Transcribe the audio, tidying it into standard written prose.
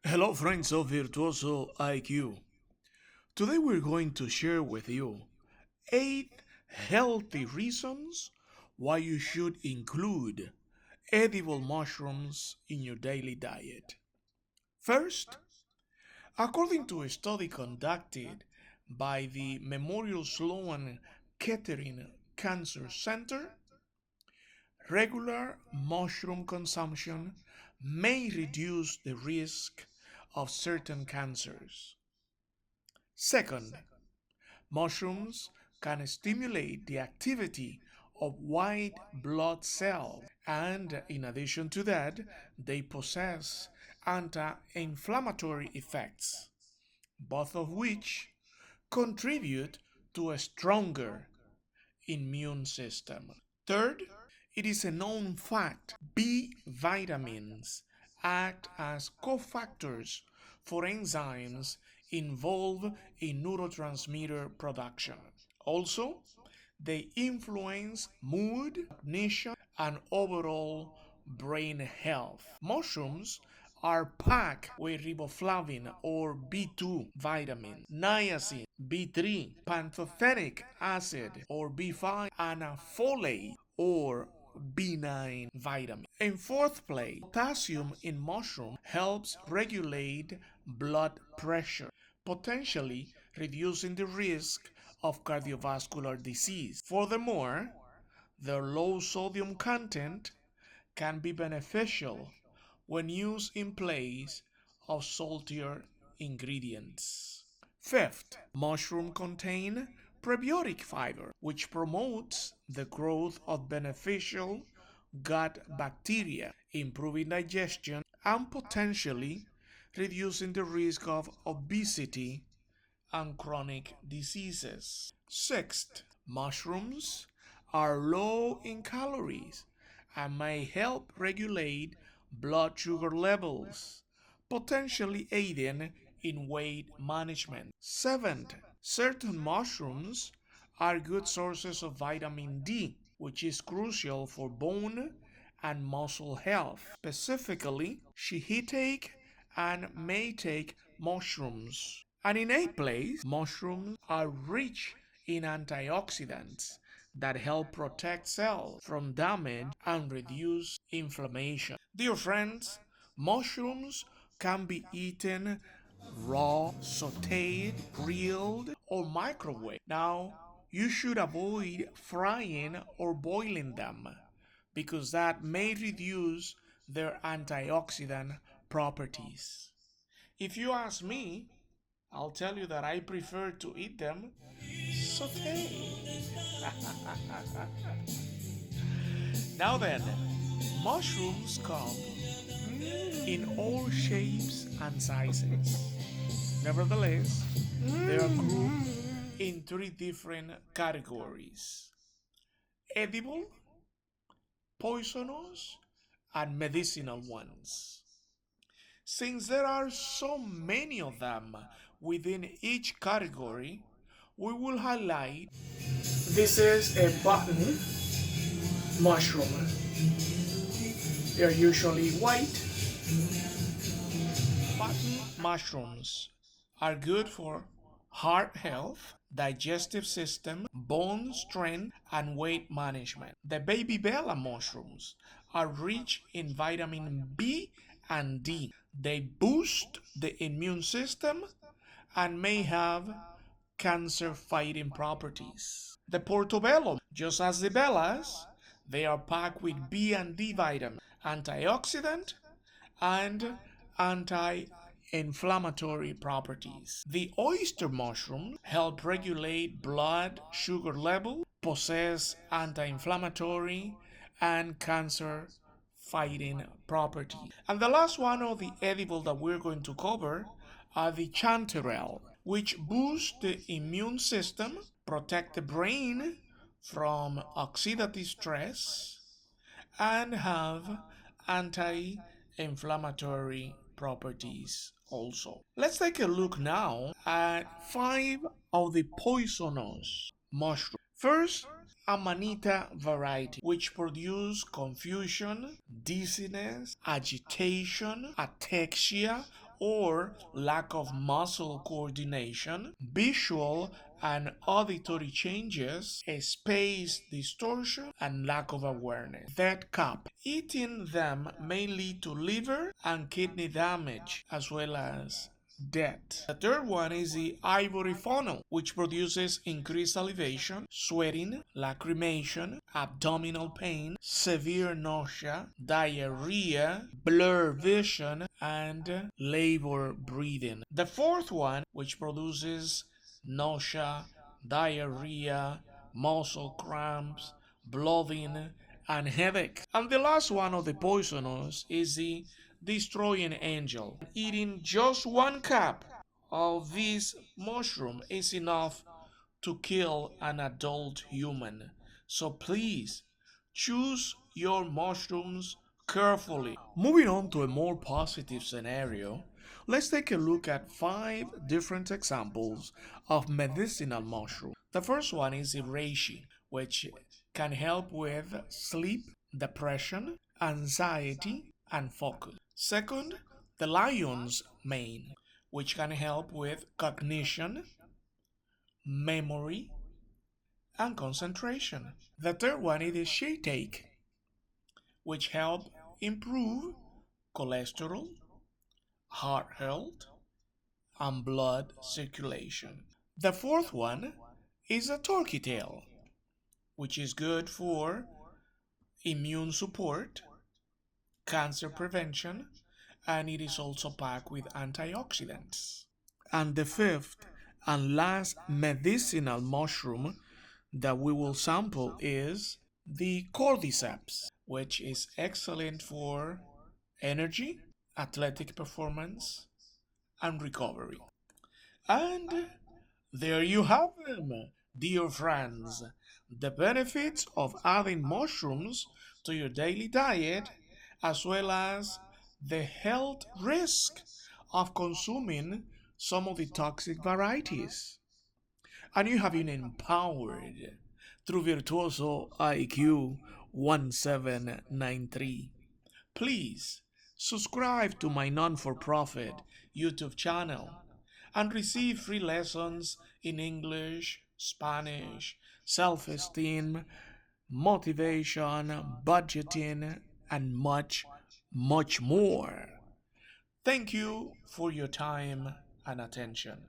Hello, friends of Virtuoso IQ. Today we're going to share with you 8 healthy reasons why you should include edible mushrooms in your daily diet. First, according to a study conducted by the Memorial Sloan Kettering Cancer Center, regular mushroom consumption may reduce the risk of certain cancers. Second, mushrooms can stimulate the activity of white blood cells, and in addition to that, they possess anti inflammatory effects, both of which contribute to a stronger immune system. Third, it is a known fact B vitamins act as cofactors for enzymes involved in neurotransmitter production. Also, they influence mood, cognition, and overall brain health. Mushrooms are packed with riboflavin or B2 vitamin, niacin, B3, pantothenic acid or B5, and a folate or B9 vitamin. In fourth place, potassium in mushroom helps regulate blood pressure, potentially reducing the risk of cardiovascular disease. Furthermore, their low sodium content can be beneficial when used in place of saltier ingredients. Fifth, mushroom contain prebiotic fiber, which promotes the growth of beneficial gut bacteria, improving digestion and potentially reducing the risk of obesity and chronic diseases. Sixth, mushrooms are low in calories and may help regulate blood sugar levels, potentially aiding in weight management. Seventh, certain mushrooms are good sources of vitamin D, which is crucial for bone and muscle health. Specifically, shiitake and maitake mushrooms. And in eighth place, mushrooms are rich in antioxidants that help protect cells from damage and reduce inflammation. Dear friends, mushrooms can be eaten raw, sauteed, grilled, or microwaved. Now, you should avoid frying or boiling them because that may reduce their antioxidant properties. If you ask me, I'll tell you that I prefer to eat them sauteed. Now then, mushrooms come in all shapes and sizes. Nevertheless, they are grouped in three different categories: edible, poisonous, and medicinal ones. Since there are so many of them within each category, we will highlight. This is a button mushroom. They're usually white. Button mushrooms are good for heart health, digestive system, bone strength, and weight management. The baby bella mushrooms are rich in vitamin B and D. They boost the immune system and may have cancer fighting properties. The portobello, just as the bellas, they are packed with B and D vitamins, antioxidant, and anti inflammatory properties. The oyster mushrooms help regulate blood sugar level, possess anti inflammatory and cancer fighting properties. And the last one of the edible that we're going to cover are the chanterelle, which boost the immune system, protect the brain from oxidative stress, and have anti-inflammatory properties also. Let's take a look now at 5 of the poisonous mushrooms. First, Amanita variety, which produce confusion, dizziness, agitation, ataxia, or lack of muscle coordination, visual and auditory changes, space distortion, and lack of awareness. Dead cap. Eating them may lead to liver and kidney damage as well as death. The third one is the ivory funnel, which produces increased salivation, sweating, lacrimation, abdominal pain, severe nausea, diarrhea, blurred vision, and labor breathing. The fourth one, which produces nausea, diarrhea, muscle cramps, bloating, and headache. And the last one of the poisonous is the destroying angel. Eating just one cup of this mushroom is enough to kill an adult human. So please choose your mushrooms carefully. Moving on to a more positive scenario, let's take a look at 5 different examples of medicinal mushrooms. The first one is the reishi, which can help with sleep, depression, anxiety, and focus. Second, the lion's mane, which can help with cognition, memory, and concentration. The third one is the shiitake, which help improve cholesterol, heart health, and blood circulation. The fourth one is a turkey tail, which is good for immune support, cancer prevention, and it is also packed with antioxidants. And the fifth and last medicinal mushroom that we will sample is the cordyceps, which is excellent for energy, athletic performance, and recovery. And there you have them, dear friends, the benefits of adding mushrooms to your daily diet, as well as the health risk of consuming some of the toxic varieties. And you have been empowered through Virtuoso IQ 1793. Please subscribe to my non for profit YouTube channel and receive free lessons in English, Spanish, self esteem, motivation, budgeting, and much, much more. Thank you for your time and attention.